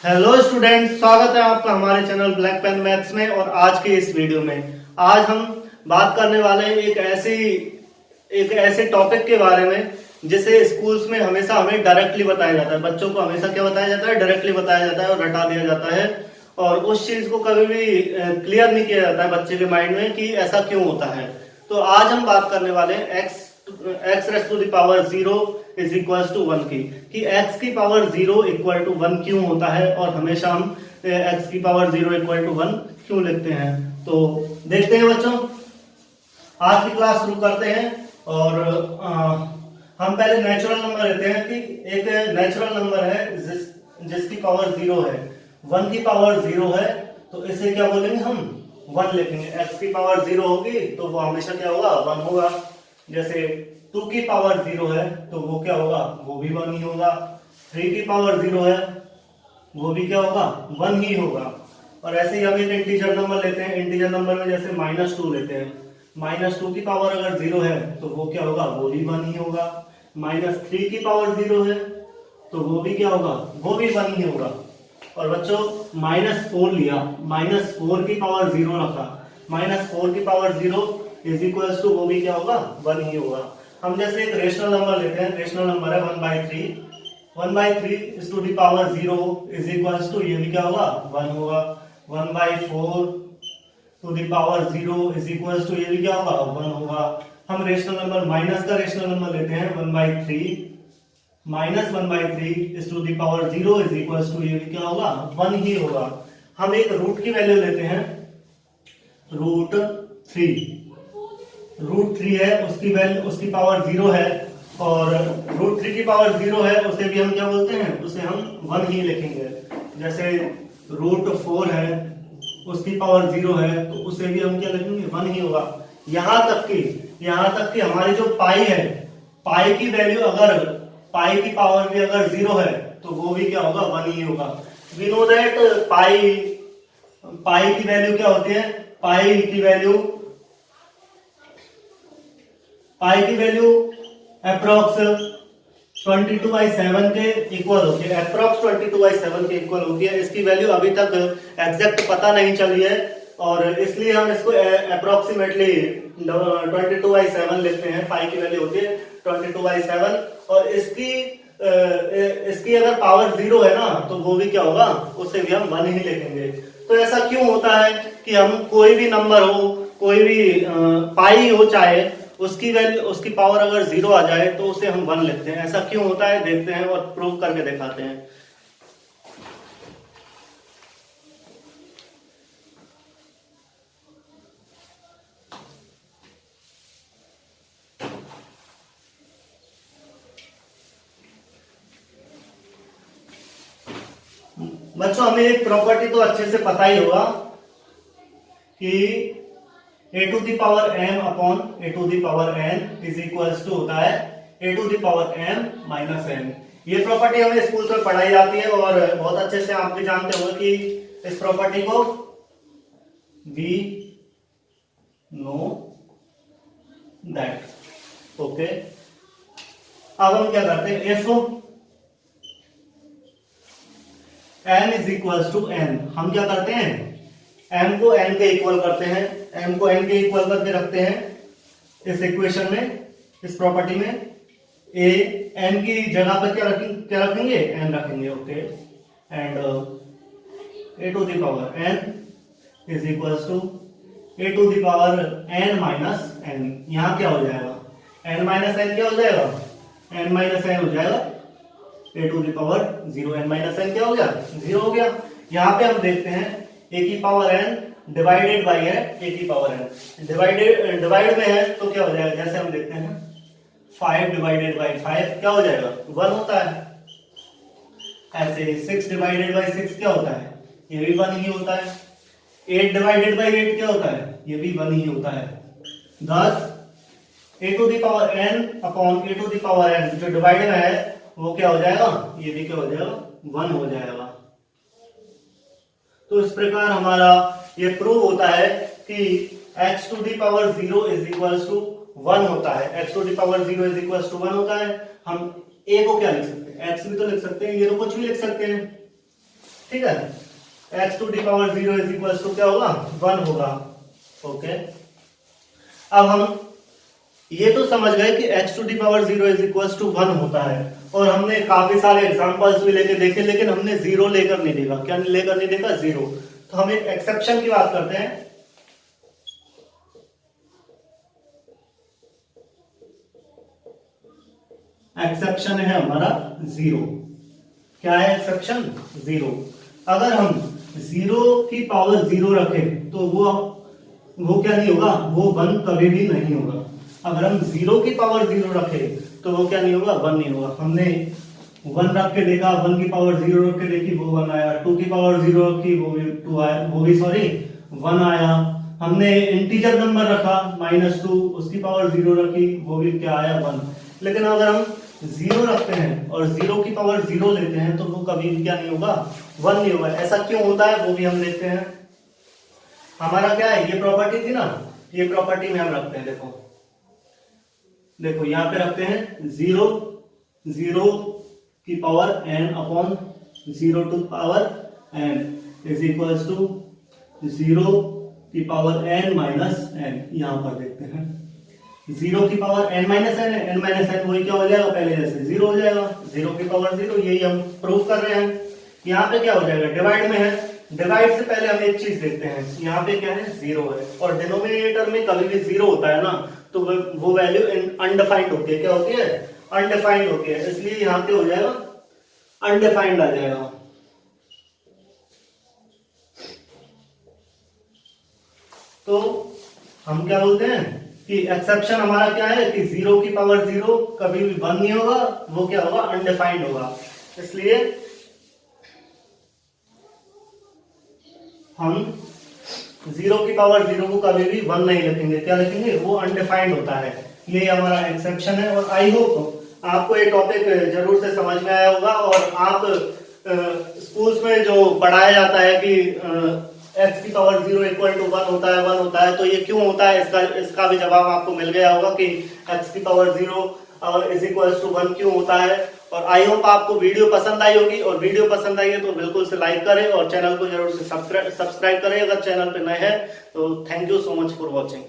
Hello student, स्वागत है आपका हमारे चैनल ब्लैक पेन मैथ्स में। और आज के इस वीडियो में आज हम बात करने वाले हैं एक ऐसे टॉपिक के बारे में जिसे स्कूल्स में हमेशा हमें डायरेक्टली बताया जाता है। बच्चों को हमेशा क्या बताया जाता है? डायरेक्टली बताया जाता है और रटा दिया जाता है, और उस चीज को कभी भी क्लियर नहीं किया जाता है बच्चे के माइंड में कि ऐसा क्यों होता है। तो आज हम बात करने वाले हैं x raise to the power 0 is equal to 1 की, कि x की पावर 0 इक्वल टू 1 क्यों होता है, और हमेशा हम x की पावर 0 इक्वल टू 1 क्यों लिखते हैं। तो देखते हैं बच्चों, आज की क्लास शुरू करते हैं। और हम पहले नेचुरल नंबर लेते हैं कि एक नेचुरल नंबर है जिसकी पावर 0 है। 1 की पावर 0 है तो इसे क्या बोलेंगे? हम 1 लिखेंगे। x की पावर 0 होगी तो वो हमेशा क्या होगा? 1 होगा। जैसे 2 की पावर 0 है तो वो क्या होगा? वो भी 1 ही होगा। 3 की पावर 0 है वो भी क्या होगा? 1 ही होगा। और ऐसे ही हम एक इंटीजर नंबर लेते हैं। इंटीजर नंबर में जैसे -2 लेते हैं। -2 की पावर अगर 0 है तो वो क्या होगा? वो भी 1 ही होगा। -3 की पावर 0 है तो वो भी क्या होगा? वो भी 1 ही होगा। और बच्चों -4 लिया, -4 की पावर 0 रखा, -4 की पावर 0 इज इक्वल टू वो भी क्या होगा? 1 ही होगा। हम जैसे एक रेशनल नंबर लेते हैं। रेशनल नंबर है 1/3। 1/3 is to the power 0 is equal to ये भी क्या होगा? 1 होगा। 1/4 to the power 0 is equal to ये भी क्या होगा? 1 होगा। हम रेशनल नंबर माइनस का रेशनल नंबर लेते हैं 1/3। -1/3 is to the power 0 is equal to ये भी क्या होगा? 1 ही होगा। हम एक रूट की वैल्यू लेते हैं, √3। √3 है, उसकी पावर 0 है, और √3 की पावर 0 है उसे भी हम क्या बोलते हैं? उसे हम 1 ही लिखेंगे। जैसे √4 है, उसकी पावर 0 है तो उसे भी हम क्या लिखेंगे? 1 ही होगा। यहां तक कि हमारी जो पाई है, पाई की वैल्यू अगर पाई की पावर भी अगर 0 है तो वो भी क्या होगा? 1 ही होगा। वी नो दैट पाई की वैल्यू क्या होती है? पाई की वैल्यू अप्रोक्स 22/7 के इक्वल होती है। अप्रोक्स 22/7 के इक्वल होती है। इसकी वैल्यू अभी तक एग्जैक्ट पता नहीं चली है, और इसलिए हम इसको अप्रोक्सीमेटली 22/7 लिखते हैं। पाई की वैल्यू होती है 22/7, और इसकी अगर पावर 0 है ना तो वो भी क्या होगा? उसे भी हम 1 ही लिखेंगे। तो ऐसा क्यों होता है कि हम कोई भी नंबर हो, कोई भी पाई हो चाहे, उसकी पावर अगर 0 आ जाए तो उसे हम 1 लिखते हैं? ऐसा क्यों होता है देखते हैं और प्रूव करके दिखाते हैं। बच्चों हमें एक प्रॉपर्टी तो अच्छे से पता ही होगा कि a to the power m upon a to the power n is equals to होता है a to the power m minus n। ये प्रॉपर्टी हमें स्कूल में पढ़ाई जाती है, और बहुत अच्छे से आप भी जानते होंगे कि इस प्रॉपर्टी को वी नो दैट। ओके, अब हम क्या करते हैं? If n is equals to n, हम क्या करते हैं? m को n के इक्वल करते हैं, m को n के इक्वल करके रखते हैं इस इक्वेशन में, इस प्रॉपर्टी में। a n की जगह पर क्या रखेंगे? n रखेंगे। Okay, and a to the power n is equals to a to the power n minus n। यहां क्या हो जाएगा? n माइनस n क्या हो जाएगा? n माइनस n हो जाएगा a to the power 0। n minus n क्या हो गया? 0 हो गया। यहाँ पे हम देखते हैं a की पावर n डिवाइडेड बाई है a की पावर n। डिवाइड में है तो क्या हो जाएगा? जैसे हम देखते हैं 5 डिवाइडेड बाई 5 क्या हो जाएगा? 1 होता है। ऐसे 6 डिवाइडेड बाई 6 क्या होता है? ये भी 1 ही होता है। 8 डिवाइडेड बाई 8 क्या होता है? ये भी 1 ही होता है। thus a to the power n upon a to the power n जो डिवाइड में है वो क्या हो जाएगा? ये भी क्या हो जाएगा? 1 हो जाएगा। तो इस प्रकार हमारा ये प्रूव होता है कि x to the power 0 is equals to 1 होता है। x to the power 0 is equals to 1 होता है। हम a को क्या लिख सकते हैं? x भी तो लिख सकते हैं, ये तो कुछ भी लिख सकते हैं। ठीक है। x to the power 0 is equal to क्या होगा 1 होगा। ओके, अब हम ये तो समझ गए कि x to the power 0 is equal to 1 होता है, और हमने काफी सारे एग्जांपल्स भी लेके देखे, लेकिन हमने जीरो लेकर नहीं देखा। क्या लेकर नहीं देखा? जीरो। तो हम एक एक्सेप्शन की बात करते हैं। एक्सेप्शन है हमारा जीरो। क्या है एक्सेप्शन? जीरो। अगर हम जीरो की पावर 0 रखें तो वो क्या नहीं होगा? वो 1 कभी भी नहीं होगा। अगर हम 0 की पावर 0 रखें तो वो क्या नहीं होगा? 1 नहीं होगा। हमने 1 रख के देखा, 1 की पावर 0 रख के देखी, वो 1 आया। 2 की पावर 0 रखी, वो भी 2 आया, वो भी सॉरी 1 आया। हमने इंटीजर नंबर रखा -2, उसकी पावर 0 रखी, वो भी क्या आया? 1। लेकिन अगर हम 0 रखते हैं और 0 की पावर 0 लेते हैं तो वो कभी भी क्या नहीं होगा? 1 नहीं होगा। ऐसा क्यों होता है वो भी हम देखते हैं। हमारा क्या है, ये प्रॉपर्टी थी ना, ये प्रॉपर्टी में हम रखते हैं। देखो यहाँ पे रखते हैं 0 की power n upon 0 to power n is equals to 0 की पावर n माइनस n। यहाँ पर देखते हैं 0 की पावर n माइनस n है, n माइनस n वही क्या हो जाएगा? पहले जैसे 0 हो जाएगा। 0 की पावर 0, यही हम प्रूव कर रहे हैं। यहाँ पे क्या हो जाएगा? डिवाइड में है, डिवाइड से पहले हम एक चीज देखते हैं। यहाँ पे क्या है? 0 है, और डिनोमिनेटर में कभी भी 0 होता है ना, तो वो वैल्यू अनडिफाइंड होती है। क्या होती है? अनडिफाइंड होती है। इसलिए यहाँ पे हो जाएगा अनडिफाइंड आ जाएगा। तो हम क्या बोलते हैं कि एक्सेप्शन हमारा क्या है कि 0 की पावर 0 कभी भी 1 नहीं होगा, वो क्या होगा? अनडिफाइंड होगा। इसलिए हम 0 की पावर 0 को कभी भी 1 नहीं लिखेंगे। क्या लिखेंगे? वो अनडिफाइंड होता है। ये हमारा एक्सेप्शन है। और आई होप आपको ये टॉपिक जरूर से समझ में आया होगा। और आप स्कूल्स में जो पढ़ाया जाता है कि x की पावर 0 इक्वल टू 1 होता है, 1 होता है, तो ये क्यों होता है, इसका भी जवाब आपको मिल गया होगा कि x की पावर 0 इज इक्वल टू 1 क्यों होता है। और आई होप आपको वीडियो पसंद आई होगी, और वीडियो पसंद आई है तो बिल्कुल से लाइक करें और चैनल को जरूर से सब्सक्राइब करें अगर चैनल पे नए हैं। तो thank you so much for watching.